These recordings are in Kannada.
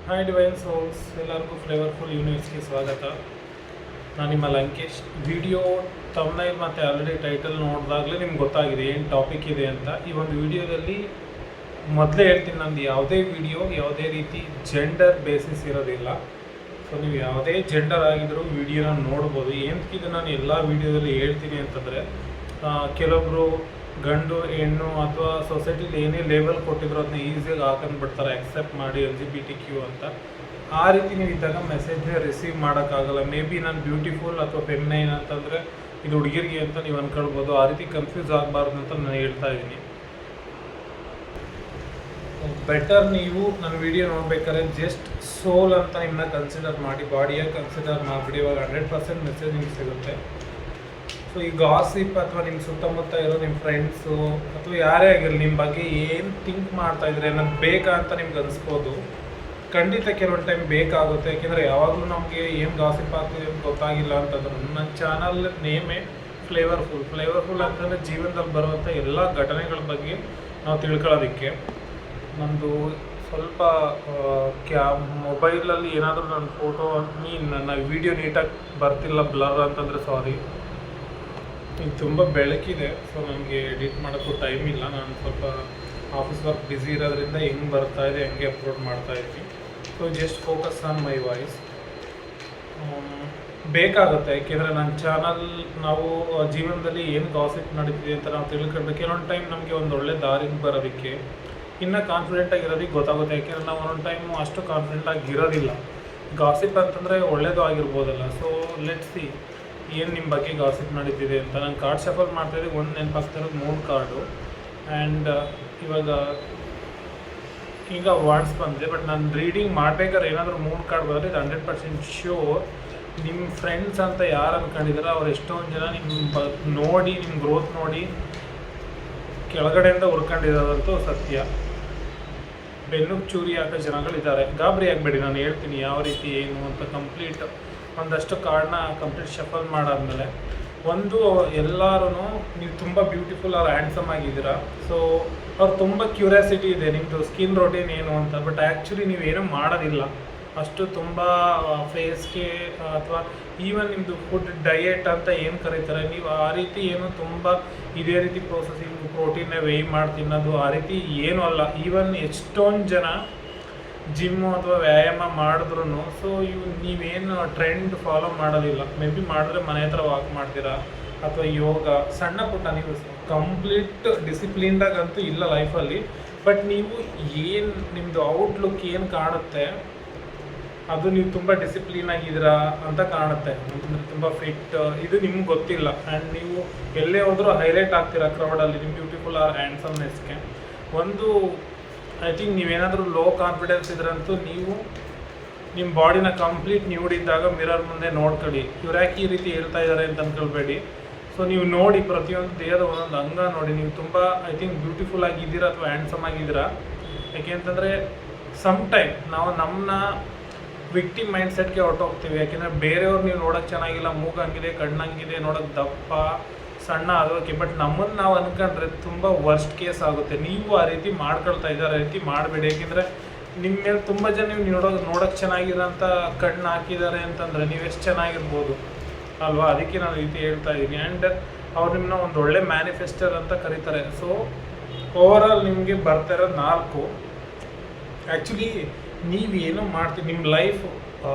ಹಾಯ್ ಡಿವೈನ್ ಸೋಲ್ಸ್, ಎಲ್ಲರಿಗೂ ಫ್ಲೇವರ್ಫುಲ್ ಯೂನಿವರ್ಸ್ಗೆ ಸ್ವಾಗತ. ನಾನು ನಿಮ್ಮ ಲಂಕೇಶ್. ವಿಡಿಯೋ ತಮ್ನೈಲ್ ಮತ್ತು ಆಲ್ರೆಡಿ ಟೈಟಲ್ ನೋಡಿದಾಗಲೇ ನಿಮ್ಗೆ ಗೊತ್ತಾಗಿದೆ ಏನು ಟಾಪಿಕ್ ಇದೆ ಅಂತ. ಈ ಒಂದು ವಿಡಿಯೋದಲ್ಲಿ ಮೊದಲೇ ಹೇಳ್ತೀನಿ, ನಂದು ಯಾವುದೇ ವಿಡಿಯೋ ಯಾವುದೇ ರೀತಿ ಜೆಂಡರ್ ಬೇಸಿಸ್ ಇರೋದಿಲ್ಲ. ಸೊ ನೀವು ಯಾವುದೇ ಜೆಂಡರ್ ಆಗಿದ್ದರೂ ವಿಡಿಯೋನ ನೋಡ್ಬೋದು. ಏನಕ್ಕಿದು ನಾನು ಎಲ್ಲ ವಿಡಿಯೋದಲ್ಲಿ ಹೇಳ್ತೀನಿ ಅಂತಂದರೆ, ಕೆಲವೊಬ್ಬರು ಗಂಡು ಹೆಣ್ಣು ಅಥವಾ ಸೊಸೈಟಿಲಿ ಏನೇ ಲೇಬಲ್ ಕೊಟ್ಟಿದ್ರು ಅದನ್ನ ಈಸಿಯಾಗಿ ಹಾಕೊಂಡ್ಬಿಡ್ತಾರೆ, ಅಕ್ಸೆಪ್ಟ್ ಮಾಡಿ LGBTQ ಅಂತ. ಆ ರೀತಿ ನೀವು ಇದ್ದಾಗ ಮೆಸೇಜ್ನ ರಿಸೀವ್ ಮಾಡೋಕ್ಕಾಗಲ್ಲ. ಮೇ ಬಿ ನಾನು ಬ್ಯೂಟಿಫುಲ್ ಅಥವಾ ಫೆಮಿನೈನ್ ಅಂತಂದರೆ ಇದು ಹುಡುಗಿರಿಗೆ ಅಂತ ನೀವು ಅಂದ್ಕೊಳ್ಬೋದು. ಆ ರೀತಿ ಕನ್ಫ್ಯೂಸ್ ಆಗಬಾರ್ದು ಅಂತ ನಾನು ಹೇಳ್ತಾ ಇದ್ದೀನಿ. ಬೆಟರ್ ನೀವು ನನ್ನ ವಿಡಿಯೋ ನೋಡ್ಬೇಕಾದ್ರೆ ಜಸ್ಟ್ ಸೋಲ್ ಅಂತ ನಿಮ್ಮನ್ನ ಕನ್ಸಿಡರ್ ಮಾಡಿ, ಬಾಡಿಯಾಗಿ ಕನ್ಸಿಡರ್ ಮಾಡಿಬಿಡಿ. ಇವಾಗ 100% ಮೆಸೇಜ್ ನಿಮ್ಗೆ ಸಿಗುತ್ತೆ. ಸೊ ಈ ಗಾಸಿಪ್ ಅಥವಾ ನಿಮ್ಮ ಸುತ್ತಮುತ್ತ ಇರೋ ನಿಮ್ಮ ಫ್ರೆಂಡ್ಸು ಅಥವಾ ಯಾರೇ ಆಗಿರಲಿ, ನಿಮ್ಮ ಬಗ್ಗೆ ಏನು ಥಿಂಕ್ ಮಾಡ್ತಾ ಇದ್ರೆ ನನಗೆ ಬೇಕಾ ಅಂತ ನಿಮ್ಗೆ ಅನಿಸ್ಬೋದು. ಖಂಡಿತ ಕೆಲವೊಂದು ಟೈಮ್ ಬೇಕಾಗುತ್ತೆ. ಯಾಕೆಂದರೆ ಯಾವಾಗಲೂ ನಮಗೆ ಏನು ಗಾಸಿಪ್ ಆಗ್ತಿದೆ ಅಂತ ಗೊತ್ತಾಗಿಲ್ಲ ಅಂತಂದ್ರು ನನ್ನ ಚಾನಲ್ ನೇಮೇ ಫ್ಲೇವರ್ಫುಲ್ ಅಂತಂದರೆ ಜೀವನದಲ್ಲಿ ಬರುವಂಥ ಎಲ್ಲ ಘಟನೆಗಳ ಬಗ್ಗೆ ನಾವು ತಿಳ್ಕೊಳ್ಳೋದಕ್ಕೆ. ನಂದು ಸ್ವಲ್ಪ ಮೊಬೈಲಲ್ಲಿ ಏನಾದರೂ ನನ್ನ ಫೋಟೋ ನನ್ನ ವಿಡಿಯೋ ನೀಟಾಗಿ ಬರ್ತಿಲ್ಲ, ಬ್ಲರ್ ಅಂತಂದರೆ ಸಾರಿ. ಈಗ ತುಂಬ ಬೆಳಕಿದೆ, ಸೊ ನನಗೆ ಎಡಿಟ್ ಮಾಡೋಕ್ಕೂ ಟೈಮ್ ಇಲ್ಲ. ನಾನು ಸ್ವಲ್ಪ ಆಫೀಸ್ ವರ್ಕ್ ಬ್ಯುಸಿ ಇರೋದ್ರಿಂದ ಹೆಂಗೆ ಬರ್ತಾ ಇದೆ ಹೆಂಗೆ ಅಪ್ಲೋಡ್ ಮಾಡ್ತಾಯಿದ್ದೀನಿ. So just focus on my voice. ಬೇಕಾಗುತ್ತೆ, ಏಕೆಂದರೆ ನನ್ನ ಚಾನಲ್ ನಾವು ಜೀವನದಲ್ಲಿ ಏನು ಗಾಸಿಪ್ ನಡೀತಿದೆ ಅಂತ ನಾವು ತಿಳ್ಕೊಳ್ಬೇಕು. ಕೆಲವೊಂದು ಟೈಮ್ ನಮಗೆ ಒಂದು ಒಳ್ಳೆ ದಾರಿಗೆ ಬರೋದಕ್ಕೆ, ಇನ್ನೂ ಕಾನ್ಫಿಡೆಂಟಾಗಿರೋದಕ್ಕೆ ಗೊತ್ತಾಗುತ್ತೆ. ಯಾಕೆಂದರೆ ನಾವು ಒಂದೊಂದು ಟೈಮು ಅಷ್ಟು ಕಾನ್ಫಿಡೆಂಟಾಗಿ ಇರೋದಿಲ್ಲ. ಗಾಸಿಪ್ ಅಂತಂದರೆ ಒಳ್ಳೇದು ಆಗಿರ್ಬೋದಲ್ಲ. ಸೊ ಲೆಟ್ಸ್ ಸಿ ಏನು ನಿಮ್ಮ ಬಗ್ಗೆ ಗಾಸಿಪ್ ನಡೀತಿದೆ ಅಂತ. ನಾನು ಕಾರ್ಡ್ ಶಫಲ್ ಮಾಡ್ತಾಯಿದ್ದೆ, ಒಂದು ನೆನಪಾಗ್ತಿರೋದು 3 ಕಾರ್ಡು. ಆ್ಯಂಡ್ ಈಗ ವರ್ಡ್ಸ್ ಬಂದಿದೆ. ಬಟ್ ನಾನು ರೀಡಿಂಗ್ ಮಾಡ್ಬೇಕಾದ್ರೆ ಏನಾದರೂ 3 ಕಾರ್ಡ್ ಬಂದರೆ ಇದು 100% ಶ್ಯೂರ್ ನಿಮ್ಮ ಫ್ರೆಂಡ್ಸ್ ಅಂತ ಯಾರು ಅಂದ್ಕೊಂಡಿದ್ದಾರೆ ಅವ್ರು ಎಷ್ಟೊಂದು ಜನ ನಿಮ್ಮ ನೋಡಿ, ನಿಮ್ಮ ಗ್ರೋತ್ ನೋಡಿ ಕೆಳಗಡೆಯಿಂದ ಹುರ್ಕೊಂಡಿರೋದಂತೂ ಸತ್ಯ. ಬೆನ್ನುಗೆ ಚೂರಿ ಹಾಕೋ ಜನಗಳಿದ್ದಾರೆ. ಗಾಬರಿ ಆಗಬೇಡಿ, ನಾನು ಹೇಳ್ತೀನಿ ಯಾವ ರೀತಿ ಏನು ಅಂತ. ಕಂಪ್ಲೀಟ್ ಒಂದಷ್ಟು ಕಾರ್ಡ್ನ ಕಂಪ್ಲೀಟ್ ಶಫಲ್ ಮಾಡಾದ್ಮೇಲೆ, ಒಂದು ಎಲ್ಲರೂ ನೀವು ತುಂಬ ಬ್ಯೂಟಿಫುಲ್ ಆರ್ ಹ್ಯಾಂಡ್ಸಮ್ ಆಗಿದ್ದೀರಾ. ಸೊ ಅವ್ರು ತುಂಬ ಕ್ಯೂರಿಯಾಸಿಟಿ ಇದೆ ನಿಮ್ಮದು ಸ್ಕಿನ್ ರೊಟೀನ್ ಏನು ಅಂತ. ಬಟ್ ಆ್ಯಕ್ಚುಲಿ ನೀವೇನೂ ಮಾಡೋದಿಲ್ಲ ಅಷ್ಟು. ತುಂಬ ಫೇಸ್ಗೆ ಅಥವಾ ಈವನ್ ನಿಮ್ಮದು ಫುಡ್ ಡಯೆಟ್ ಅಂತ ಏನು ಕರೀತಾರೆ, ನೀವು ಆ ರೀತಿ ಏನು ತುಂಬ ಇದೇ ರೀತಿ ಪ್ರೋಸೆಸಿಂಗ್ ಪ್ರೋಟೀನ್ನ ವೇಯ್ ಮಾಡಿ ತಿನ್ನೋದು ಆ ರೀತಿ ಏನೂ ಅಲ್ಲ. ಈವನ್ ಎಷ್ಟೊಂದು ಜನ ಜಿಮ್ಮು ಅಥವಾ ವ್ಯಾಯಾಮ ಮಾಡಿದ್ರು ಸೊ ನೀವೇನು ಟ್ರೆಂಡ್ ಫಾಲೋ ಮಾಡೋದಿಲ್ಲ. ಮೇ ಬಿ ಮಾಡಿದ್ರೆ ಮನೆ ಹತ್ರ ವಾಕ್ ಮಾಡ್ತೀರಾ ಅಥವಾ ಯೋಗ ಸಣ್ಣ ಪುಟ್ಟ. ನೀವು ಕಂಪ್ಲೀಟ್ ಡಿಸಿಪ್ಲಿನ್ದಾಗಂತೂ ಇಲ್ಲ ಲೈಫಲ್ಲಿ. ಬಟ್ ನೀವು ಏನು ನಿಮ್ಮದು ಔಟ್ಲುಕ್ ಏನು ಕಾಣುತ್ತೆ ಅದು ನೀವು ತುಂಬ ಡಿಸಿಪ್ಲಿನ್ ಆಗಿದ್ದೀರಾ ಅಂತ ಕಾಣುತ್ತೆ. ಅಂತಂದರೆ ತುಂಬ ಫಿಟ್, ಇದು ನಿಮ್ಗೆ ಗೊತ್ತಿಲ್ಲ. ಆ್ಯಂಡ್ ನೀವು ಎಲ್ಲೇ ಹೋದರೂ ಹೈಲೈಟ್ ಆಗ್ತೀರಾ ಕ್ರೌಡಲ್ಲಿ ನಿಮ್ಮ ಬ್ಯೂಟಿಫುಲ್ ಆರ್ ಹ್ಯಾಂಡ್ಸಮ್ನೆಸ್ಗೆ. ಒಂದು ಐ ಥಿಂಕ್ ನೀವೇನಾದರೂ ಲೋ ಕಾನ್ಫಿಡೆನ್ಸ್ ಇದ್ರಂತೂ ನೀವು ನಿಮ್ಮ ಬಾಡಿನ ಕಂಪ್ಲೀಟ್ ನ್ಯೂಡಿದ್ದಾಗ ಮಿರರ್ ಮುಂದೆ ನೋಡ್ಕೊಳ್ಳಿ. ಇವ್ರು ಯಾಕೆ ಈ ರೀತಿ ಹೇಳ್ತಾ ಇದ್ದಾರೆ ಅಂತ ಅಂದ್ಕೊಳ್ಬೇಡಿ. ಸೊ ನೀವು ನೋಡಿ, ಪ್ರತಿಯೊಂದು ದೇಹದ ಒಂದೊಂದು ಅಂಗ ನೋಡಿ. ನೀವು ತುಂಬ ಐ ಥಿಂಕ್ ಬ್ಯೂಟಿಫುಲ್ ಆಗಿದ್ದೀರಾ ಅಥವಾ ಹ್ಯಾಂಡ್ಸಮ್ ಆಗಿದ್ದೀರಾ. ಯಾಕೆ ಅಂತಂದರೆ ಟೈಮ್ ನಾವು ನಮ್ಮನ್ನ ವಿಕ್ಟಿಮ್ ಮೈಂಡ್ಸೆಟ್ಗೆ ಹೊರಟೋಗ್ತೀವಿ. ಯಾಕೆಂದರೆ ಬೇರೆಯವ್ರು ನೀವು ನೋಡೋಕ್ಕೆ ಚೆನ್ನಾಗಿಲ್ಲ, ಮೂಗಂಗಿದೆ, ಕಣ್ಣಂಗಿದೆ, ನೋಡೋಕ್ಕೆ ದಪ್ಪ ಸಣ್ಣ ಆಗೋಕ್ಕೆ. ಬಟ್ ನಮ್ಮನ್ನು ನಾವು ಅಂದ್ಕೊಂಡ್ರೆ ತುಂಬ ವರ್ಸ್ಟ್ ಕೇಸ್ ಆಗುತ್ತೆ. ನೀವು ಆ ರೀತಿ ಮಾಡ್ಕೊಳ್ತಾ ಇದ್ದಾರೆ, ಆ ರೀತಿ ಮಾಡಬೇಡಿ. ಯಾಕೆಂದರೆ ನಿಮ್ಮ ಮೇಲೆ ತುಂಬ ಜನ ನೀವು ನೋಡೋಕ್ಕೆ ಚೆನ್ನಾಗಿರೋಂಥ ಕಣ್ಣು ಹಾಕಿದ್ದಾರೆ ಅಂತಂದರೆ ನೀವು ಎಷ್ಟು ಚೆನ್ನಾಗಿರ್ಬೋದು ಅಲ್ವಾ. ಅದಕ್ಕೆ ನಾನು ರೀತಿ ಹೇಳ್ತಾ ಇದ್ದೀನಿ. ಆ್ಯಂಡ್ ಅವ್ರು ನಿಮ್ಮನ್ನ ಒಂದು ಒಳ್ಳೆ ಮ್ಯಾನಿಫೆಸ್ಟರ್ ಅಂತ ಕರೀತಾರೆ. ಸೊ ಓವರಾಲ್ ನಿಮಗೆ ಬರ್ತಾ ಇರೋದು 4. ಆ್ಯಕ್ಚುಲಿ ನೀವೇನು ಮಾಡ್ತೀವಿ ನಿಮ್ಮ ಲೈಫ್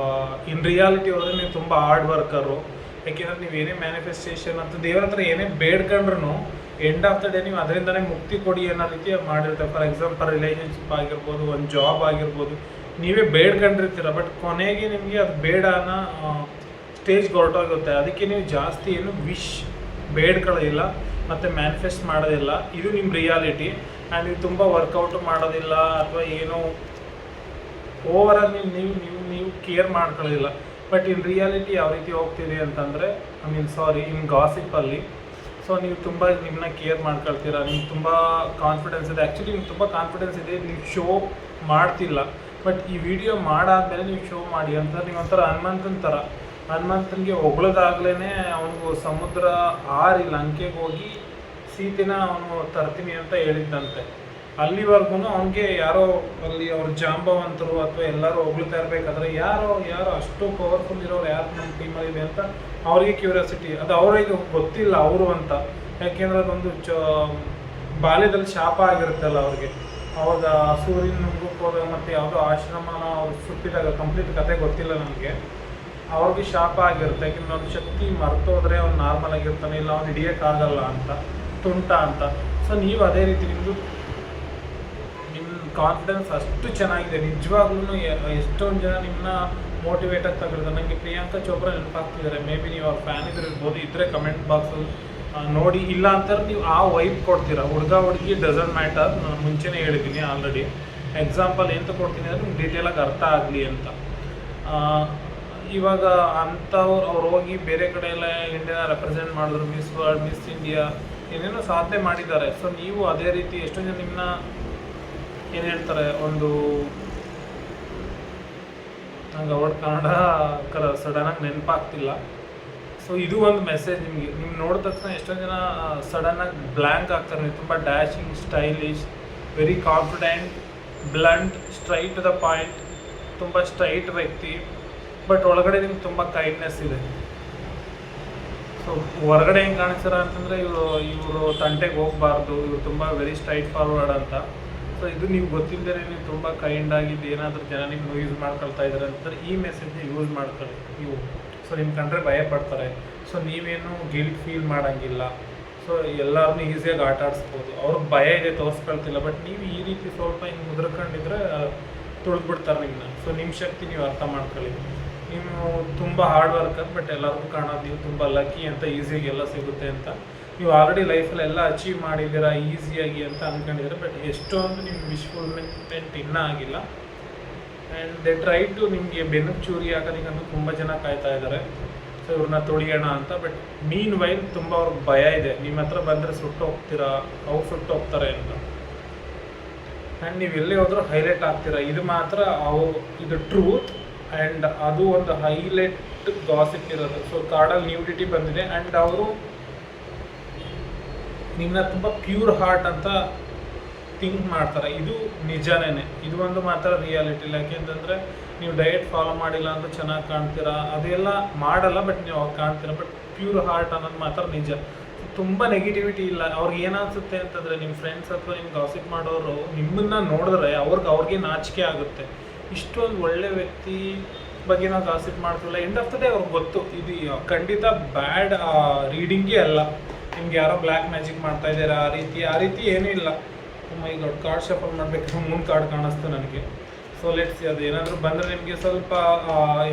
ಇನ್ ರಿಯಾಲಿಟಿ ಹೋದರೆ ನೀವು ತುಂಬ ಹಾರ್ಡ್ ವರ್ಕರು. ಯಾಕೆಂದರೆ ನೀವು ಏನೇ ಮ್ಯಾನಿಫೆಸ್ಟೇಷನ್ ಅಂತ ದೇವರ ಹತ್ರ ಏನೇ ಬೇಡ್ಕೊಂಡ್ರು ಎಂಡ್ ಆಫ್ ದ ಡೇ ನೀವು ಅದರಿಂದನೇ ಮುಕ್ತಿ ಕೊಡಿ ಅನ್ನೋ ರೀತಿ ಮಾಡಿರ್ತಾರೆ. ಫಾರ್ ಎಕ್ಸಾಂಪಲ್ ರಿಲೇಷನ್ಶಿಪ್ ಆಗಿರ್ಬೋದು, ಒಂದು ಜಾಬ್ ಆಗಿರ್ಬೋದು, ನೀವೇ ಬೇಡ್ಕೊಂಡಿರ್ತೀರ. ಬಟ್ ಕೊನೆಗೆ ನಿಮಗೆ ಅದು ಬೇಡ ಅನ್ನೋ ಸ್ಟೇಜ್ಗೆ ಹೊರಟೋಗುತ್ತೆ. ಅದಕ್ಕೆ ನೀವು ಜಾಸ್ತಿ ಏನು ಬೇಡ್ಕೊಳ್ಳೋದಿಲ್ಲ ಮತ್ತು ಮ್ಯಾನಿಫೆಸ್ಟ್ ಮಾಡೋದಿಲ್ಲ. ಇದು ನಿಮ್ಮ ರಿಯಾಲಿಟಿ. ಆ್ಯಂಡ್ ನೀವು ತುಂಬ ವರ್ಕೌಟ್ ಮಾಡೋದಿಲ್ಲ ಅಥವಾ ಏನೋ ಓವರಾಲ್ ನೀವು ಕೇರ್ ಮಾಡ್ಕೊಳ್ಳೋದಿಲ್ಲ. ಬಟ್ ಇನ್ ರಿಯಾಲಿಟಿ ಯಾವ ರೀತಿ ಹೋಗ್ತಿದೆ ಅಂತಂದರೆ ಇನ್ ಗಾಸಿಪ್ಪಲ್ಲಿ ಸೊ ನೀವು ತುಂಬ ನಿಮ್ಮನ್ನ ಕೇರ್ ಮಾಡ್ಕೊಳ್ತೀರಾ. ನಿಮ್ಗೆ ತುಂಬ ಕಾನ್ಫಿಡೆನ್ಸ್ ಇದೆ. ಆ್ಯಕ್ಚುಲಿ ನಿಮ್ಗೆ ತುಂಬ ಕಾನ್ಫಿಡೆನ್ಸ್ ಇದೆ, ನೀವು ಶೋ ಮಾಡ್ತಿಲ್ಲ. ಬಟ್ ಈ ವಿಡಿಯೋ ಮಾಡಾದ್ಮೇಲೆ ನೀವು ಶೋ ಮಾಡಿ ಅಂತ. ನೀವು ಒಂಥರ ಹನುಮಂತನಿಗೆ ಹೊಗಳೋದಾಗ್ಲೇ ಅವನಿಗೂ ಸಮುದ್ರ ಆರಿ ಲಂಕೆಗೆ ಹೋಗಿ ಸೀತೆನ ಅವನು ತರ್ತೀನಿ ಅಂತ ಹೇಳಿದ್ದಂತೆ. ಅಲ್ಲಿವರೆಗೂ ಅವನಿಗೆ ಯಾರೋ ಅಲ್ಲಿ ಅವ್ರ ಜಾಂಬವಂತರು ಅಥವಾ ಎಲ್ಲರೂ ಹೊಗಳ್ತಾ ಇರಬೇಕಾದ್ರೆ ಯಾರೋ ಅಷ್ಟು ಪವರ್ಫುಲ್ ಇರೋರು ಯಾರು ನಮ್ಮ ಟೀಮಲ್ಲಿದೆ ಅಂತ ಅವರಿಗೆ ಕ್ಯೂರಿಯಾಸಿಟಿ, ಅದು ಅವರಿಗೆ ಗೊತ್ತಿಲ್ಲ ಅವರು ಅಂತ. ಯಾಕೆಂದರೆ ಅದೊಂದು ಬಾಲ್ಯದಲ್ಲಿ ಶಾಪ ಆಗಿರುತ್ತಲ್ಲ ಅವ್ರಿಗೆ. ಅವಾಗ ಸೂರ್ಯನ ನುಂಗಕ್ಕೆ ಹೋದಾಗ ಮತ್ತು ಯಾವುದೋ ಆಶ್ರಮನ ಅವ್ರು ಸುಟ್ಟಿದಾಗ ಕಂಪ್ಲೀಟ್ ಕತೆ ಗೊತ್ತಿಲ್ಲ ನನಗೆ. ಅವ್ರಿಗೆ ಶಾಪ ಆಗಿರುತ್ತೆ, ಯಾಕೆಂದ್ರೆ ಅವ್ನ ಶಕ್ತಿ ಮರ್ತೋದ್ರೆ ಅವ್ನು ನಾರ್ಮಲ್ ಆಗಿರ್ತಾನೆ, ಇಲ್ಲ ಅವ್ನು ಹಿಡಿಯೋಕ್ಕಾಗಲ್ಲ ಅಂತ, ತುಂಟ ಅಂತ. ಸೊ ನೀವು ಅದೇ ರೀತಿ ನಿಮ್ಮ ಕಾನ್ಫಿಡೆನ್ಸ್ ಅಷ್ಟು ಚೆನ್ನಾಗಿದೆ ನಿಜವಾಗ್ಲೂ. ಎಷ್ಟೊಂದು ಜನ ನಿಮ್ಮನ್ನ ಮೋಟಿವೇಟ್ ಆಗಿ ತಗೊಳ್ತಾರೆ. ನನಗೆ ಪ್ರಿಯಾಂಕಾ ಚೋಪ್ರಾ ನೆನಪಾಗ್ತಿದ್ದಾರೆ. ಮೇ ಬಿ ನೀವು ಅವ್ರ ಫ್ಯಾನ್ ಇರ್ಬೋದು, ಇದ್ದರೆ ಕಮೆಂಟ್ ಬಾಕ್ಸಲ್ಲಿ ನೋಡಿ. ಇಲ್ಲ ಅಂತಾರೆ ನೀವು ಆ ವೈಬ್ ಕೊಡ್ತೀರಾ. ಹುಡುಗಿ ಡಸಂಟ್ ಮ್ಯಾಟರ್, ನಾನು ಮುಂಚೆನೇ ಹೇಳಿದ್ದೀನಿ ಆಲ್ರೆಡಿ. ಎಕ್ಸಾಂಪಲ್ ಎಂತ ಕೊಡ್ತೀನಿ ಅಂದರೆ ನಿಮ್ಗೆ ಡೀಟೇಲಾಗಿ ಅರ್ಥ ಆಗಲಿ ಅಂತ. ಇವಾಗ ಅವ್ರು ಹೋಗಿ ಬೇರೆ ಕಡೆ ಎಲ್ಲ ಇಂಡಿಯಾನ ರೆಪ್ರೆಸೆಂಟ್ ಮಾಡಿದ್ರು, ಮಿಸ್ ವರ್ಲ್ಡ್, ಮಿಸ್ ಇಂಡಿಯಾ ಏನೇನೋ ಸಾಧನೆ ಮಾಡಿದ್ದಾರೆ. ಸೊ ನೀವು ಅದೇ ರೀತಿ ಎಷ್ಟೊಂದು ಜನ ನಿಮ್ಮನ್ನ ಏನು ಹೇಳ್ತಾರೆ, ಒಂದು ನಂಗೆ ಅವಡ್ ಕನ್ನಡ ಸಡನ್ನಾಗಿ ನೆನಪಾಗ್ತಿಲ್ಲ. ಸೊ ಇದು ಒಂದು ಮೆಸೇಜ್ ನಿಮಗೆ. ನೀವು ನೋಡಿದ ತಕ್ಷಣ ಎಷ್ಟೊಂದು ಜನ ಸಡನ್ನಾಗಿ ಬ್ಲ್ಯಾಂಕ್ ಆಗ್ತಾರೆ. ನೀವು ತುಂಬ dashing, stylish, very confident, blunt, straight to the point, ತುಂಬ ಸ್ಟ್ರೈಟ್ ವ್ಯಕ್ತಿ. ಬಟ್ ಒಳಗಡೆ ನಿಮ್ಗೆ ತುಂಬ ಕೈಂಡ್ನೆಸ್ ಇದೆ. ಸೊ ಹೊರಗಡೆ ಹೆಂಗೆ ಕಾಣಿಸ್ತಾರ ಅಂತಂದರೆ ಇವರು ತಂಟೆಗೆ ಹೋಗಬಾರ್ದು, ಇವರು ತುಂಬ ವೆರಿ ಸ್ಟ್ರೈಟ್ ಫಾರ್ವರ್ಡ್ ಅಂತ. ಸೊ ಇದು ನೀವು ಗೊತ್ತಿಲ್ಲದೇ ನೀವು ತುಂಬ ಕೈಂಡ್ ಆಗಿದ್ದು ಏನಾದರೂ ಜನ ನಿಮ್ಗೆ ಯೂಸ್ ಮಾಡ್ಕೊಳ್ತಾ ಇದ್ದಾರೆ ಅಂತಂದರೆ ಈ ಮೆಸೇಜ್ನ ಯೂಸ್ ಮಾಡ್ಕೊಳ್ಳಿ ನೀವು. ಸೊ ನಿಮ್ಮ ಕಂಡ್ರೆ ಭಯ ಪಡ್ತಾರೆ. ಸೊ ನೀವೇನು ಗಿಲ್ಟ್ ಫೀಲ್ ಮಾಡೋಂಗಿಲ್ಲ. ಸೊ ಎಲ್ಲರನ್ನೂ ಈಸಿಯಾಗಿ ಆಟ ಆಡಿಸ್ಬೋದು. ಅವ್ರಿಗೆ ಭಯ ಇದೆ, ತೋರಿಸ್ಕೊಳ್ತಿಲ್ಲ. ಬಟ್ ನೀವು ಈ ರೀತಿ ಸ್ವಲ್ಪ ಹಿಂಗೆ ಮುದ್ರಕೊಂಡಿದ್ರೆ ತುಳಿದ್ಬಿಡ್ತಾರೆ ನಿಮ್ಮನ್ನ. ಸೊ ನಿಮ್ಮ ಶಕ್ತಿ ನೀವು ಅರ್ಥ ಮಾಡ್ಕೊಳ್ಳಿ. ನೀವು ತುಂಬ ಹಾರ್ಡ್ ವರ್ಕರ್, ಬಟ್ ಎಲ್ಲರಿಗೂ ಕಾಣೋದು ನೀವು ತುಂಬ ಲಕ್ಕಿ ಅಂತ, ಈಸಿಯಾಗಿ ಎಲ್ಲ ಸಿಗುತ್ತೆ ಅಂತ. ನೀವು ಆಲ್ರೆಡಿ ಲೈಫಲ್ಲಿ ಎಲ್ಲ ಅಚೀವ್ ಮಾಡಿದ್ದೀರಾ ಈಸಿಯಾಗಿ ಅಂತ ಅಂದ್ಕೊಂಡಿದ್ದೀರಾ. ಬಟ್ ಎಷ್ಟೊಂದು ನಿಮ್ಮ ವಿಶ್ಫುಲ್ಮೆಂಟ್ ಇನ್ನೂ ಆಗಿಲ್ಲ. ಆ್ಯಂಡ್ ದೇ ಟ್ರೈ ಟು ನಿಮಗೆ ಬೆನ್ನಕ್ಕೆ ಚೂರಿ ಹಾಕೋದಕ್ಕಂತೂ ತುಂಬ ಜನ ಕಾಯ್ತಾ ಇದ್ದಾರೆ. ಸೊ ಇವ್ರನ್ನ ತೊಳಿಯೋಣ ಅಂತ. ಬಟ್ ಮೀನ್ ವೈಲ್ ತುಂಬ ಅವ್ರಿಗೆ ಭಯ ಇದೆ. ನಿಮ್ಮ ಹತ್ರ ಬಂದರೆ ಸುಟ್ಟು ಹೋಗ್ತೀರಾ, ಅವ್ರು ಸುಟ್ಟು ಹೋಗ್ತಾರೆ ಅಂತ. ಆ್ಯಂಡ್ ನೀವು ಎಲ್ಲೇ ಹೋದ್ರೂ ಹೈಲೈಟ್ ಆಗ್ತೀರಾ. ಇದು ಮಾತ್ರ ಇದು ಟ್ರೂತ್. ಆ್ಯಂಡ್ ಅದು ಒಂದು ಹೈಲೈಟ್ ಗಾಸಿಪ್ ಇರೋದು. ಸೊ ಕಾರ್ಡಲ್ಲಿ ನ್ಯೂಡಿಟಿ ಬಂದಿದೆ. ಆ್ಯಂಡ್ ಅವರು ನಿಮ್ಮನ್ನ ತುಂಬ ಪ್ಯೂರ್ ಹಾರ್ಟ್ ಅಂತ ಥಿಂಕ್ ಮಾಡ್ತಾರೆ. ಇದು ನಿಜನೇ. ಇದು ಒಂದು ಮಾತ್ರ ರಿಯಾಲಿಟಿ. ಯಾಕೆಂತಂದರೆ ನೀವು ಡಯಟ್ ಫಾಲೋ ಮಾಡಿಲ್ಲ ಅಂತ ಚೆನ್ನಾಗಿ ಕಾಣ್ತೀರಾ, ಅದೆಲ್ಲ ಮಾಡಲ್ಲ, ಬಟ್ ನೀವು ಅವಾಗ ಕಾಣ್ತೀರಾ. ಬಟ್ ಪ್ಯೂರ್ ಹಾರ್ಟ್ ಅನ್ನೋದು ಮಾತ್ರ ನಿಜ. ತುಂಬ ನೆಗೆಟಿವಿಟಿ ಇಲ್ಲ. ಅವ್ರಿಗೆ ಏನಾಗ್ಸುತ್ತೆ ಅಂತಂದರೆ ನಿಮ್ಮ ಫ್ರೆಂಡ್ಸ್ ಅಥವಾ ನಿಮ್ಗೆ ಗಾಸಿಪ್ ಮಾಡೋರು ನಿಮ್ಮನ್ನು ನೋಡಿದ್ರೆ ಅವ್ರಿಗೆ ನಾಚಿಕೆ ಆಗುತ್ತೆ. ಇಷ್ಟೊಂದು ಒಳ್ಳೆ ವ್ಯಕ್ತಿ ಬಗ್ಗೆ ನಾವು ಗಾಸಿಪ್ ಮಾಡ್ತಿಲ್ಲ. ಎಂಡ್ ಆಫ್ ದ ಡೇ ಅವ್ರಿಗೆ ಗೊತ್ತು ಇದು ಖಂಡಿತ ಬ್ಯಾಡ್ ರೀಡಿಂಗೇ ಅಲ್ಲ. ನಿಮ್ಗೆ ಯಾರೋ ಬ್ಲ್ಯಾಕ್ ಮ್ಯಾಜಿಕ್ ಮಾಡ್ತಾ ಇದ್ದಾರೆ ಆ ರೀತಿ ಏನೂ ಇಲ್ಲ. ಈಗ ದೊಡ್ಡ ಕಾರ್ಡ್ ಶಫಲ್ ಮಾಡಬೇಕು, ಮೂನ್ ಕಾರ್ಡ್ ಕಾಣಿಸ್ತು ನನಗೆ. ಸೊ ಲೆಟ್ಸ್ ಅದು ಏನಾದರೂ ಬಂದರೆ ನಿಮಗೆ ಸ್ವಲ್ಪ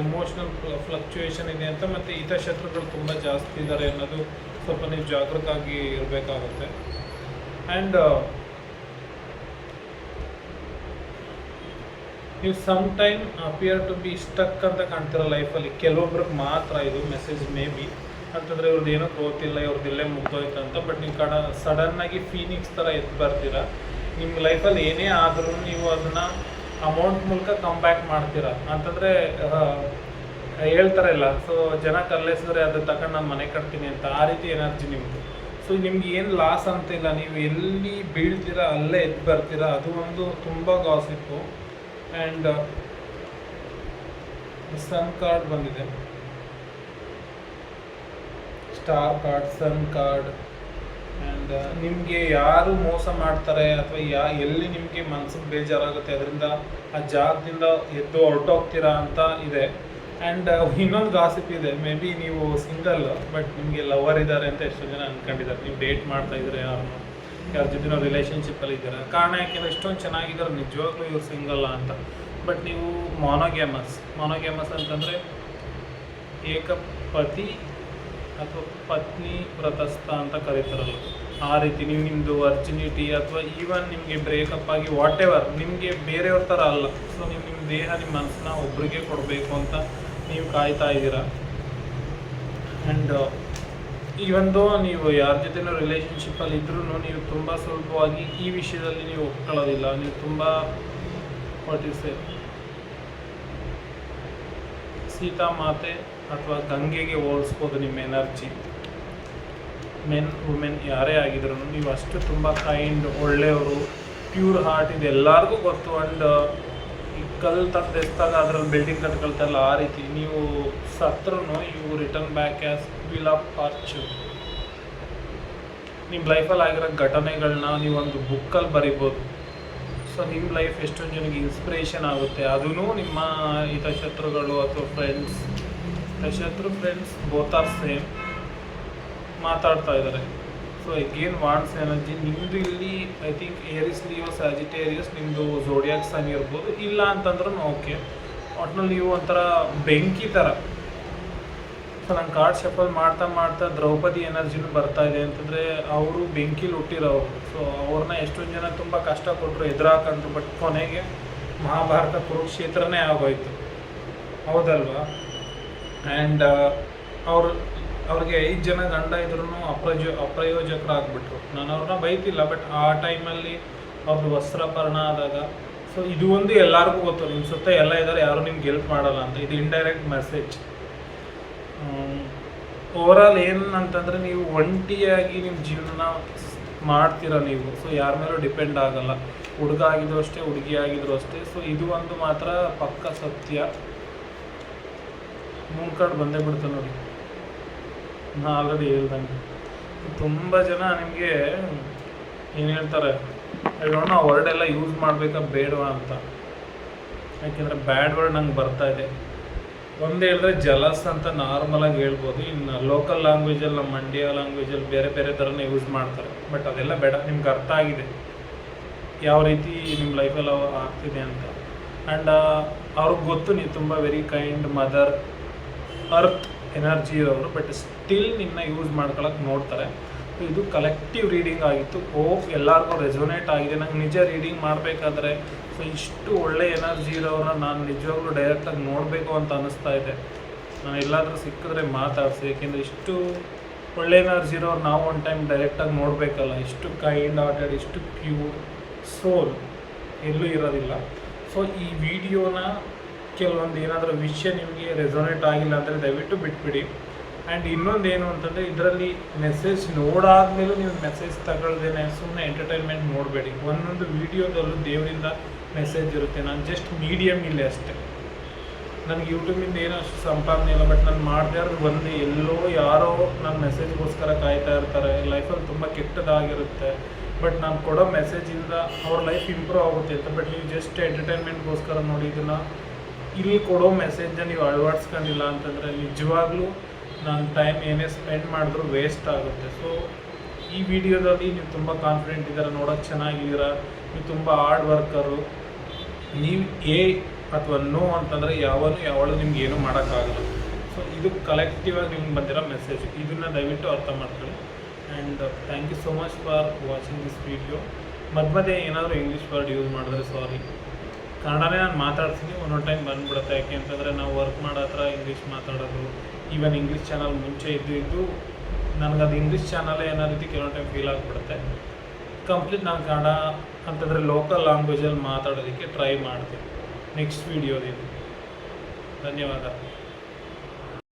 ಎಮೋಷ್ನಲ್ ಫ್ಲಕ್ಚುಯೇಷನ್ ಇದೆ ಅಂತ, ಮತ್ತು ಹಿತಶತ್ರುಗಳು ತುಂಬ ಜಾಸ್ತಿ ಇದ್ದಾರೆ ಅನ್ನೋದು ಸ್ವಲ್ಪ ನೀವು ಜಾಗೃತವಾಗಿ ಇರಬೇಕಾಗುತ್ತೆ. ಆ್ಯಂಡ್ ನೀವು some time appear to be stuck ಅಂತ ಕಾಣ್ತಿರೋ ಲೈಫಲ್ಲಿ. ಕೆಲವೊಬ್ರಿಗೆ ಮಾತ್ರ ಇದು ಮೆಸೇಜ್ ಮೇ ಬಿ ಅಂತಂದರೆ ಇವ್ರದ್ದು ಏನೋ ಗೊತ್ತಿಲ್ಲ, ಇವ್ರದ್ದೆಲ್ಲೇ ಮುಗ್ದೋಯ್ತು ಅಂತ. ಬಟ್ ನೀವು ಸಡನ್ನಾಗಿ ಫೀನಿಕ್ಸ್ ಥರ ಎದ್ದು ಬರ್ತೀರಾ. ನಿಮ್ಮ ಲೈಫಲ್ಲಿ ಏನೇ ಆದರೂ ನೀವು ಅದನ್ನು ಅಮೌಂಟ್ ಮೂಲಕ ಕಮ್ ಬ್ಯಾಕ್ ಮಾಡ್ತೀರಾ. ಅಂತಂದರೆ ಹೇಳ್ತಾರಲ್ಲ, ಸೊ ಜನ ಕಲ್ಲೆಸಿದ್ರೆ ಅದು ತಗೊಂಡು ನಾನು ಮನೆ ಕಟ್ತೀನಿ ಅಂತ. ಆ ರೀತಿ ಎನರ್ಜಿ ನಿಮ್ಮದು. ಸೊ ನಿಮ್ಗೆ ಏನು ಲಾಸ್ ಅಂತ ಇಲ್ಲ. ನೀವು ಎಲ್ಲಿ ಬೀಳ್ತೀರಾ ಅಲ್ಲೇ ಎದ್ದು ಬರ್ತೀರಾ. ಅದು ಒಂದು ತುಂಬ ಗಾಸಿಪ್ಪು. ಆ್ಯಂಡ್ ಸನ್ ಕಾರ್ಡ್ ಬಂದಿದೆ, star card, sun card. And ನಿಮಗೆ ಯಾರು ಮೋಸ ಮಾಡ್ತಾರೆ ಅಥವಾ ಎಲ್ಲಿ ನಿಮಗೆ ಮನ್ಸಿಗೆ ಬೇಜಾರಾಗುತ್ತೆ ಅದರಿಂದ ಆ ಜಾಗದಿಂದ ಎದ್ದು ಹೊರಟೋಗ್ತೀರಾ ಅಂತ ಇದೆ. ಆ್ಯಂಡ್ ಇನ್ನೊಂದು ಗಾಸಿಪ್ ಇದೆ. ಮೇ ಬಿ ನೀವು ಸಿಂಗಲ್, ಬಟ್ ನಿಮಗೆ ಲವರ್ ಇದ್ದಾರೆ ಅಂತ ಎಷ್ಟೋ ಜನ ಅಂದ್ಕೊಂಡಿದ್ದಾರೆ. ನೀವು ಡೇಟ್ ಮಾಡ್ತಾ ಇದ್ದಾರೆ ಯಾರ ಜೊತೆ ನಾವು ರಿಲೇಷನ್ಶಿಪ್ಪಲ್ಲಿ ಇದ್ದಾರೆ. ಕಾರಣ ಯಾಕೆಂದರೆ ಇಷ್ಟೊಂದು ಚೆನ್ನಾಗಿದ್ದಾರೆ, ನಿಜವಾಗ್ಲೂ ಇವ್ರು ಸಿಂಗಲ್ಲ ಅಂತ. ಬಟ್ ನೀವು ಮೊನೋಗ್ಯಾಮಸ್ ಅಂತಂದರೆ ಏಕಪತಿ ಅಥವಾ ಪತ್ನಿ ವ್ರತಸ್ಥ ಅಂತ ಕರೀತಾರಲ್ಲ, ಆ ರೀತಿ ನೀವು ನಿಮ್ಮದು ವರ್ಜಿನಿಟಿ ಅಥವಾ ಈವನ್ ನಿಮಗೆ ಬ್ರೇಕಪ್ ಆಗಿ ವಾಟ್ ಎವರ್ ನಿಮಗೆ ಬೇರೆಯವ್ರ ಥರ ಅಲ್ಲ. ಸೊ ನೀವು ನಿಮ್ಮ ದೇಹ, ನಿಮ್ಮ ಮನಸ್ಸನ್ನ ಒಬ್ರಿಗೆ ಕೊಡಬೇಕು ಅಂತ ನೀವು ಕಾಯ್ತಾ ಇದ್ದೀರಾ. ಆ್ಯಂಡ್ ಈವಂದು ನೀವು ಯಾರ ಜೊತೆನೂ ರಿಲೇಷನ್ಶಿಪ್ಪಲ್ಲಿ ಇದ್ರೂ ನೀವು ತುಂಬ ಸುಲಭವಾಗಿ ಈ ವಿಷಯದಲ್ಲಿ ನೀವು ಒಪ್ಕೊಳ್ಳೋದಿಲ್ಲ. ನೀವು ತುಂಬ ಸೀತಾ ಮಾತೆ ಅಥವಾ ಗಂಗೆಗೆ ಹೋಲಿಸ್ಬೋದು ನಿಮ್ಮ ಎನರ್ಜಿ. ಮೆನ್ ವುಮೆನ್ ಯಾರೇ ಆಗಿದ್ರು ನೀವು ಅಷ್ಟು ತುಂಬ ಕೈಂಡ್, ಒಳ್ಳೆಯವರು. ಪ್ಯೂರ್ ಹಾರ್ಟ್ ಇದೆ, ಎಲ್ಲರಿಗೂ ಗೊತ್ತು. ಆ್ಯಂಡ್ ಈ ಕಲ್ಲು ತೆಗೆದಾಗ ಅದ್ರಲ್ಲಿ ಬಿಲ್ಡಿಂಗ್ ಕಟ್ಕೊಳ್ತಾರಲ್ಲ, ಆ ರೀತಿ ನೀವು ಸತ್ರೂ you return back as will of fortune. ನಿಮ್ಮ ಲೈಫಲ್ಲಿ ಆಗಿರೋ ಘಟನೆಗಳನ್ನ ನೀವೊಂದು ಬುಕ್ಕಲ್ಲಿ ಬರಿಬೋದು. ಸೊ ನಿಮ್ಮ ಲೈಫ್ ಎಷ್ಟೊಂದು ಜನಕ್ಕೆ ಇನ್ಸ್ಪಿರೇಷನ್ ಆಗುತ್ತೆ. ಅದೂ ನಿಮ್ಮ ಹಿತಶತ್ರುಗಳು ಅಥವಾ ಫ್ರೆಂಡ್ಸ್, ಹಿತಶತ್ರು ಫ್ರೆಂಡ್ಸ್ ಬೋತ್ ಆರ್ ಸೇಮ್ ಮಾತಾಡ್ತಾ ಇದ್ದಾರೆ. ಸೊ ಎಗೇನ್ ವಾಂಟ್ಸ್ ಎನರ್ಜಿ ನಿಮ್ಮದು ಇಲ್ಲಿ I think Aries Leo Sagittarius ನಿಮ್ಮದು ಝೋಡಿಯಾಕ್ ಸೈನ್ ಇರ್ಬೋದು. ಇಲ್ಲ ಅಂತಂದ್ರೂ ಓಕೆ, ಒಟ್ನಲ್ಲಿ ನೀವು ಒಂಥರ ಬೆಂಕಿ ಥರ. ಸೊ ನಾನು ಕಾರ್ಡ್ ಶಫಲ್ ಮಾಡ್ತಾ ದ್ರೌಪದಿ ಎನರ್ಜಿನೂ ಬರ್ತಾ ಇದೆ ಅಂತಂದರೆ ಅವರು ಬೆಂಕಿಲಿ ಹುಟ್ಟಿರೋರು. ಸೊ ಅವ್ರನ್ನ ಎಷ್ಟೊಂದು ಜನ ತುಂಬ ಕಷ್ಟ ಕೊಟ್ಟರು, ಎದುರಾಕಂಡ್ರು. ಬಟ್ ಕೊನೆಗೆ ಮಹಾಭಾರತ ಕುರುಕ್ಷೇತ್ರನೇ ಆಗೋಯ್ತು, ಹೌದಲ್ವಾ? ಆ್ಯಂಡ್ ಅವ್ರಿಗೆ 5 ಜನ ಗಂಡ ಇದ್ರೂ ಅಪ್ರಯೋಜಕರಾಗ್ಬಿಟ್ರು. ನಾನು ಅವ್ರನ್ನ ಬೈತಿಲ್ಲ, ಬಟ್ ಆ ಟೈಮಲ್ಲಿ ಅವ್ರದ್ದು ವಸ್ತ್ರಪರ್ಣ ಆದಾಗ. ಸೊ ಇದು ಒಂದು ಎಲ್ಲರಿಗೂ ಗೊತ್ತು, ನಿಮ್ಮ ಸುತ್ತ ಎಲ್ಲ ಇದ್ದಾರೆ, ಯಾರು ನಿಮ್ಗೆ ಹೆಲ್ಪ್ ಮಾಡಲ್ಲ ಅಂತ. ಇದು ಇಂಡೈರೆಕ್ಟ್ ಮೆಸೇಜ್. ಓವರಾಲ್ ಏನಂತಂದರೆ ನೀವು ಒಂಟಿಯಾಗಿ ನಿಮ್ಮ ಜೀವನ ಮಾಡ್ತೀರ ನೀವು. ಸೊ ಯಾರ ಮೇಲೂ ಡಿಪೆಂಡ್ ಆಗಲ್ಲ. ಹುಡುಗ ಆಗಿದ್ರು ಅಷ್ಟೇ, ಹುಡುಗಿ ಆಗಿದ್ರು ಅಷ್ಟೇ. ಸೊ ಇದು ಒಂದು ಮಾತ್ರ ಪಕ್ಕ ಸತ್ಯ. ಮೂನ್ ಕಾರ್ಡ್ ಬಂದೇ ಬಿಡ್ತು ನೋಡಿ, ನಾನು ಆಲ್ರೆಡಿ ಹೇಳ್ದಂಗೆ. ತುಂಬ ಜನ ನಿಮಗೆ ಏನು ಹೇಳ್ತಾರೆ, ಹೇಳೋಣ ಆ ವರ್ಡ್ ಎಲ್ಲ ಯೂಸ್ ಮಾಡಬೇಕಾ ಬೇಡವಾ ಅಂತ. ಯಾಕೆಂದರೆ ಬ್ಯಾಡ್ ವರ್ಡ್ ನಂಗೆ ಬರ್ತಾ ಇದೆ. ಒಂದು ಹೇಳಿದ್ರೆ ಜಲಸ್ ಅಂತ ನಾರ್ಮಲಾಗಿ ಹೇಳ್ಬೋದು. ಇನ್ನು ಲೋಕಲ್ ಲ್ಯಾಂಗ್ವೇಜಲ್ಲಿ, ನಮ್ಮ ಮಂಡ್ಯ ಲ್ಯಾಂಗ್ವೇಜಲ್ಲಿ ಬೇರೆ ಬೇರೆ ಥರನೇ ಯೂಸ್ ಮಾಡ್ತಾರೆ. ಬಟ್ ಅದೆಲ್ಲ ಬೇಡ, ನಿಮ್ಗೆ ಅರ್ಥ ಆಗಿದೆ ಯಾವ ರೀತಿ ನಿಮ್ಮ ಲೈಫಲ್ಲಿ ಆಗ್ತಿದೆ ಅಂತ. ಆ್ಯಂಡ್ ಅವ್ರಿಗೆ ಗೊತ್ತು ನೀವು ತುಂಬ very kind mother earth energy ಇರೋರು, ಬಟ್ ಸ್ಟಿಲ್ ನಿನ್ನ ಯೂಸ್ ಮಾಡ್ಕೊಳಕ್ಕೆ ನೋಡ್ತಾರೆ. ಇದು ಕಲೆಕ್ಟಿವ್ ರೀಡಿಂಗ್ ಆಗಿತ್ತು. ಎಲ್ಲರಿಗೂ ರೆಸೊನೇಟ್ ಆಗಿದೆ. ನಂಗೆ ನಿಜ ರೀಡಿಂಗ್ ಮಾಡಬೇಕಾದ್ರೆ ಸೊ ಇಷ್ಟು ಒಳ್ಳೆ ಎನರ್ಜಿ ಇರೋರನ್ನ ನಾನು ನಿಜವಾಗ್ಲೂ ಡೈರೆಕ್ಟಾಗಿ ನೋಡಬೇಕು ಅಂತ ಅನ್ನಿಸ್ತಾ ಇದೆ. ನಾನು ಎಲ್ಲಾದರೂ ಸಿಕ್ಕಿದ್ರೆ ಮಾತಾಡಿಸಿ, ಏಕೆಂದರೆ ಇಷ್ಟು ಒಳ್ಳೆ ಎನರ್ಜಿ ಇರೋರು ನಾವು ಒಂದು ಟೈಮ್ ಡೈರೆಕ್ಟಾಗಿ ನೋಡಬೇಕಲ್ಲ. ಇಷ್ಟು ಕೈಂಡ್ ಹಾರ್ಟೆಡ್, ಇಷ್ಟು ಪ್ಯೂರ್ ಸೋಲ್ ಎಲ್ಲೂ ಇರೋದಿಲ್ಲ. ಸೊ ಈ ವಿಡಿಯೋನ ಕೆಲವೊಂದು ಏನಾದರೂ ವಿಷಯ ನಿಮಗೆ ರೆಸೊನೇಟ್ ಆಗಿಲ್ಲ ಅಂದರೆ ದಯವಿಟ್ಟು ಬಿಟ್ಬಿಡಿ. ಆ್ಯಂಡ್ ಇನ್ನೊಂದೇನು ಅಂತಂದರೆ, ಇದರಲ್ಲಿ ಮೆಸೇಜ್ ನೋಡಾದ್ಮೇಲೂ ನೀವು ಮೆಸೇಜ್ ತಗೊಳ್ದೇನೆ ಸುಮ್ಮನೆ ಎಂಟರ್ಟೈನ್ಮೆಂಟ್ ನೋಡಬೇಡಿ. ಒಂದೊಂದು ವೀಡಿಯೋದಲ್ಲೂ ದೇವರಿಂದ ಮೆಸೇಜ್ ಇರುತ್ತೆ. ನಾನು ಜಸ್ಟ್ ಮೀಡಿಯಮ್ ಇಲ್ಲೇ ಅಷ್ಟೇ. ನನಗೆ ಯೂಟ್ಯೂಬಿಂದ ಏನೋ ಅಷ್ಟು ಸಂಪಾದನೆ ಇಲ್ಲ, ಬಟ್ ನಾನು ಮಾಡದೇ ಇರೋದು ಒಂದೇ, ಎಲ್ಲೋ ಯಾರೋ ನನ್ನ ಮೆಸೇಜ್ಗೋಸ್ಕರ ಕಾಯ್ತಾ ಇರ್ತಾರೆ. ಲೈಫಲ್ಲಿ ತುಂಬ ಕೆಟ್ಟದಾಗಿರುತ್ತೆ, ಬಟ್ ನಾನು ಕೊಡೋ ಮೆಸೇಜಿಂದ ಅವ್ರ ಲೈಫ್ ಇಂಪ್ರೂವ್ ಆಗುತ್ತೆ ಅಂತ. ಬಟ್ ನೀವು ಜಸ್ಟ್ ಎಂಟರ್ಟೈನ್ಮೆಂಟ್ಗೋಸ್ಕರ ನೋಡಿ ಇದನ್ನು ಇಲ್ಲಿ ಕೊಡೋ ಮೆಸೇಜ್ನ ನೀವು ಅಳವಡಿಸ್ಕೊಂಡಿಲ್ಲ ಅಂತಂದರೆ ನಿಜವಾಗ್ಲೂ ನಾನು ಟೈಮ್ ಏನೇ ಸ್ಪೆಂಡ್ ಮಾಡಿದ್ರೂ ವೇಸ್ಟ್ ಆಗುತ್ತೆ. ಸೊ ಈ ವಿಡಿಯೋದಲ್ಲಿ ನೀವು ತುಂಬ ಕಾನ್ಫಿಡೆಂಟ್ ಇದ್ದೀರಾ, ನೋಡೋಕ್ಕೆ ಚೆನ್ನಾಗಿದ್ದೀರಾ, ನೀವು ತುಂಬ ಹಾರ್ಡ್ ವರ್ಕರು. ನೀವು ಅಥವಾ ನೋ ಅಂತಂದರೆ ಯಾವಳು ನಿಮ್ಗೆ ಏನೂ ಮಾಡೋಕ್ಕಾಗಲ್ಲ. ಸೊ ಇದು ಕಲೆಕ್ಟಿವ್ ಆಗಿ ನಿಮ್ಗೆ ಬಂದಿರೋ ಮೆಸೇಜ್. ಇದನ್ನು ದಯವಿಟ್ಟು ಅರ್ಥ ಮಾಡ್ಕೊಳ್ಳಿ. And thank you so much for watching this video. ಮಧ್ಯೆ ಏನಾದರೂ ಇಂಗ್ಲೀಷ್ ವರ್ಡ್ ಯೂಸ್ ಮಾಡಿದ್ರೆ ಸಾರಿ. ಕನ್ನಡನೇ ನಾನು ಮಾತಾಡ್ತೀನಿ, ಒಂದೊಂದು ಟೈಮ್ ಬಂದುಬಿಡುತ್ತೆ. ಯಾಕೆ ಅಂತಂದರೆ ನಾವು ವರ್ಕ್ ಮಾಡೋ ಹತ್ರ ಇಂಗ್ಲೀಷ್ ಮಾತಾಡೋದು, ಈವನ್ ಇಂಗ್ಲೀಷ್ ಚಾನಲ್ ಮುಂಚೆ ಇದ್ದು ನನಗದು ಇಂಗ್ಲೀಷ್ ಚಾನಲೇ ಏನೋ ರೀತಿ ಕೆಲವೊಂದು ಟೈಮ್ ಫೀಲ್ ಆಗಿಬಿಡುತ್ತೆ. ಕಂಪ್ಲೀಟ್ ನಾನು ಕನ್ನಡ ಅಂತಂದರೆ ಲೋಕಲ್ ಲ್ಯಾಂಗ್ವೇಜಲ್ಲಿ ಮಾತಾಡೋದಕ್ಕೆ ಟ್ರೈ ಮಾಡ್ತೀನಿ ನೆಕ್ಸ್ಟ್ ವೀಡಿಯೋದಿಂದ. ಧನ್ಯವಾದ.